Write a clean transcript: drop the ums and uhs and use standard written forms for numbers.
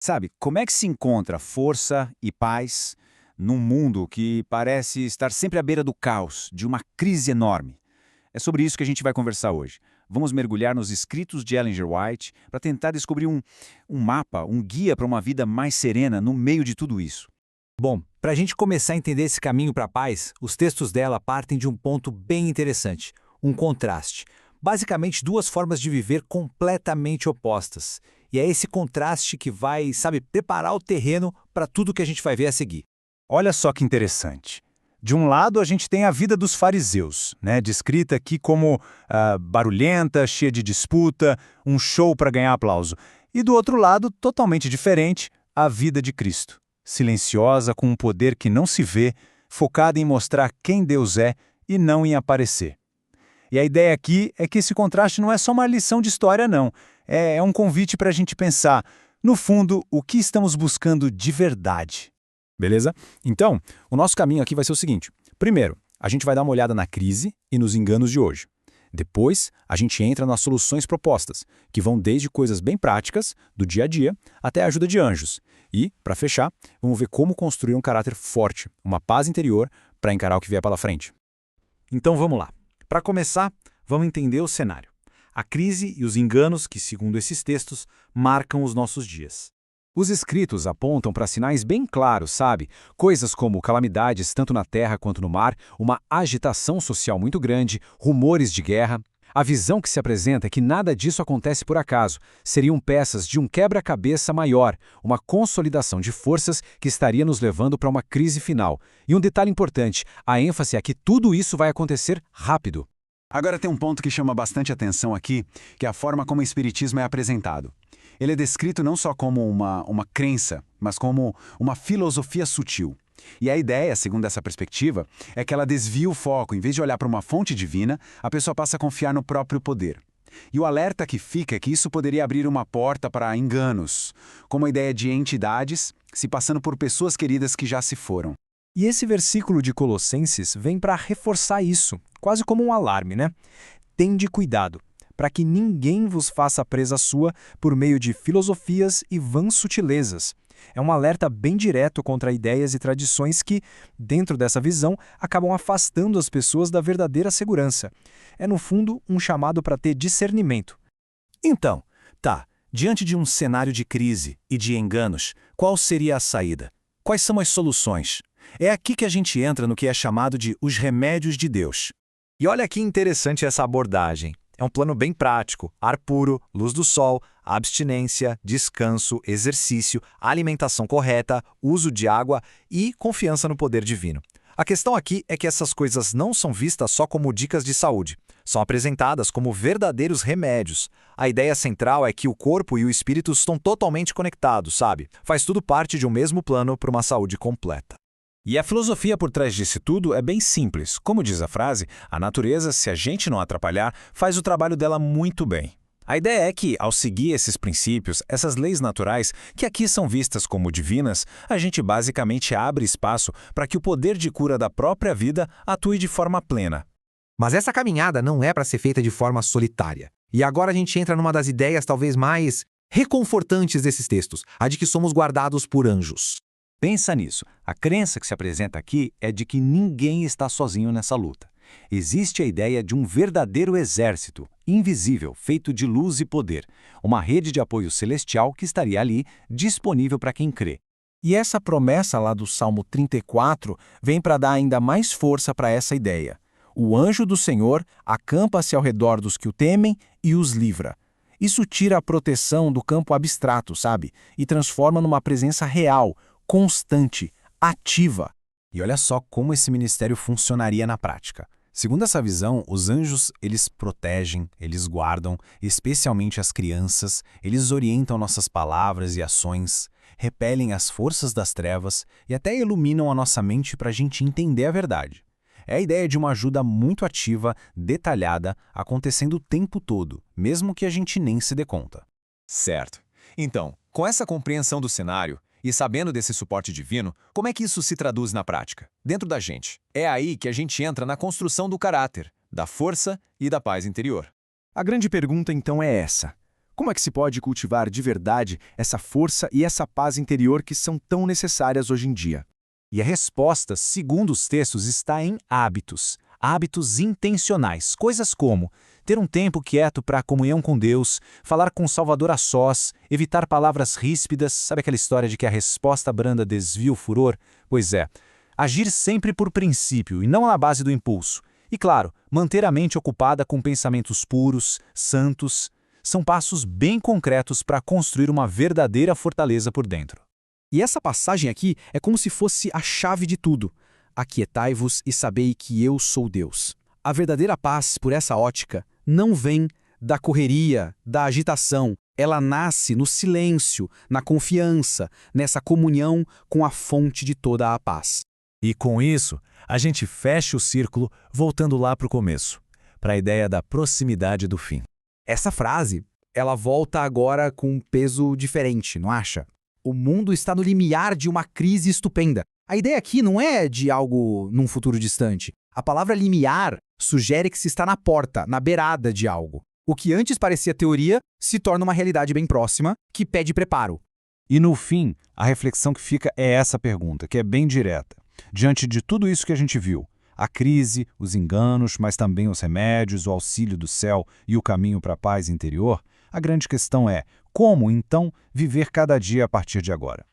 Sabe, como é que se encontra força e paz num mundo que parece estar sempre à beira do caos, de uma crise enorme? É sobre isso que a gente vai conversar hoje. Vamos mergulhar nos escritos de Ellen G. White para tentar descobrir um mapa, um guia para uma vida mais serena no meio de tudo isso. Bom, para a gente começar a entender esse caminho para a paz, os textos dela partem de um ponto bem interessante, um contraste. Basicamente, duas formas de viver completamente opostas. E é esse contraste que vai, sabe, preparar o terreno para tudo que a gente vai ver a seguir. Olha só que interessante. De um lado, a gente tem a vida dos fariseus, né, descrita aqui como barulhenta, cheia de disputa, um show para ganhar aplauso. E do outro lado, totalmente diferente, a vida de Cristo, silenciosa, com um poder que não se vê, focada em mostrar quem Deus é e não em aparecer. E a ideia aqui é que esse contraste não é só uma lição de história, não. É um convite para a gente pensar, no fundo, o que estamos buscando de verdade. Beleza? Então, o nosso caminho aqui vai ser o seguinte. Primeiro, a gente vai dar uma olhada na crise e nos enganos de hoje. Depois, a gente entra nas soluções propostas, que vão desde coisas bem práticas, do dia a dia, até a ajuda de anjos. E, para fechar, vamos ver como construir um caráter forte, uma paz interior, para encarar o que vier pela frente. Então vamos lá. Para começar, vamos entender o cenário. A crise e os enganos que, segundo esses textos, marcam os nossos dias. Os escritos apontam para sinais bem claros, sabe? Coisas como calamidades tanto na terra quanto no mar, uma agitação social muito grande, rumores de guerra. A visão que se apresenta é que nada disso acontece por acaso. Seriam peças de um quebra-cabeça maior, uma consolidação de forças que estaria nos levando para uma crise final. E um detalhe importante, a ênfase é que tudo isso vai acontecer rápido. Agora tem um ponto que chama bastante atenção aqui, que é a forma como o Espiritismo é apresentado. Ele é descrito não só como uma crença, mas como uma filosofia sutil. E a ideia, segundo essa perspectiva, é que ela desvia o foco. Em vez de olhar para uma fonte divina, a pessoa passa a confiar no próprio poder. E o alerta que fica é que isso poderia abrir uma porta para enganos, como a ideia de entidades se passando por pessoas queridas que já se foram. E esse versículo de Colossenses vem para reforçar isso, quase como um alarme, né? Tende cuidado, para que ninguém vos faça presa sua por meio de filosofias e vãs sutilezas. É um alerta bem direto contra ideias e tradições que, dentro dessa visão, acabam afastando as pessoas da verdadeira segurança. É, no fundo, um chamado para ter discernimento. Então, diante de um cenário de crise e de enganos, qual seria a saída? Quais são as soluções? É aqui que a gente entra no que é chamado de os remédios de Deus. E olha que interessante essa abordagem. É um plano bem prático: ar puro, luz do sol, abstinência, descanso, exercício, alimentação correta, uso de água e confiança no poder divino. A questão aqui é que essas coisas não são vistas só como dicas de saúde. São apresentadas como verdadeiros remédios. A ideia central é que o corpo e o espírito estão totalmente conectados, sabe? Faz tudo parte de um mesmo plano para uma saúde completa. E a filosofia por trás disso tudo é bem simples. Como diz a frase, a natureza, se a gente não atrapalhar, faz o trabalho dela muito bem. A ideia é que, ao seguir esses princípios, essas leis naturais, que aqui são vistas como divinas, a gente basicamente abre espaço para que o poder de cura da própria vida atue de forma plena. Mas essa caminhada não é para ser feita de forma solitária. E agora a gente entra numa das ideias talvez mais reconfortantes desses textos, a de que somos guardados por anjos. Pensa nisso. A crença que se apresenta aqui é de que ninguém está sozinho nessa luta. Existe a ideia de um verdadeiro exército, invisível, feito de luz e poder, uma rede de apoio celestial que estaria ali, disponível para quem crê. E essa promessa lá do Salmo 34 vem para dar ainda mais força para essa ideia. O anjo do Senhor acampa-se ao redor dos que o temem e os livra. Isso tira a proteção do campo abstrato, sabe? E transforma numa presença real, constante, ativa. E olha só como esse ministério funcionaria na prática. Segundo essa visão, os anjos, eles protegem, eles guardam, especialmente as crianças, eles orientam nossas palavras e ações, repelem as forças das trevas e até iluminam a nossa mente para a gente entender a verdade. É a ideia de uma ajuda muito ativa, detalhada, acontecendo o tempo todo, mesmo que a gente nem se dê conta. Certo. Então, com essa compreensão do cenário, e sabendo desse suporte divino, como é que isso se traduz na prática, dentro da gente? É aí que a gente entra na construção do caráter, da força e da paz interior. A grande pergunta então é essa: Como é que se pode cultivar de verdade essa força e essa paz interior que são tão necessárias hoje em dia? E a resposta, segundo os textos, está em hábitos. Hábitos intencionais, coisas como ter um tempo quieto para a comunhão com Deus, falar com o Salvador a sós, evitar palavras ríspidas, sabe aquela história de que a resposta branda desvia o furor? Pois é, agir sempre por princípio e não na base do impulso. E claro, manter a mente ocupada com pensamentos puros, santos, são passos bem concretos para construir uma verdadeira fortaleza por dentro. E essa passagem aqui é como se fosse a chave de tudo. Aquietai-vos e sabei que eu sou Deus. A verdadeira paz, por essa ótica, não vem da correria, da agitação. Ela nasce no silêncio, na confiança, nessa comunhão com a fonte de toda a paz. E com isso, a gente fecha o círculo voltando lá para o começo, para a ideia da proximidade do fim. Essa frase, ela volta agora com um peso diferente, não acha? O mundo está no limiar de uma crise estupenda. A ideia aqui não é de algo num futuro distante. A palavra limiar sugere que se está na porta, na beirada de algo. O que antes parecia teoria se torna uma realidade bem próxima, que pede preparo. E no fim, a reflexão que fica é essa pergunta, que é bem direta. Diante de tudo isso que a gente viu, a crise, os enganos, mas também os remédios, o auxílio do céu e o caminho para a paz interior, a grande questão é como, então, viver cada dia a partir de agora?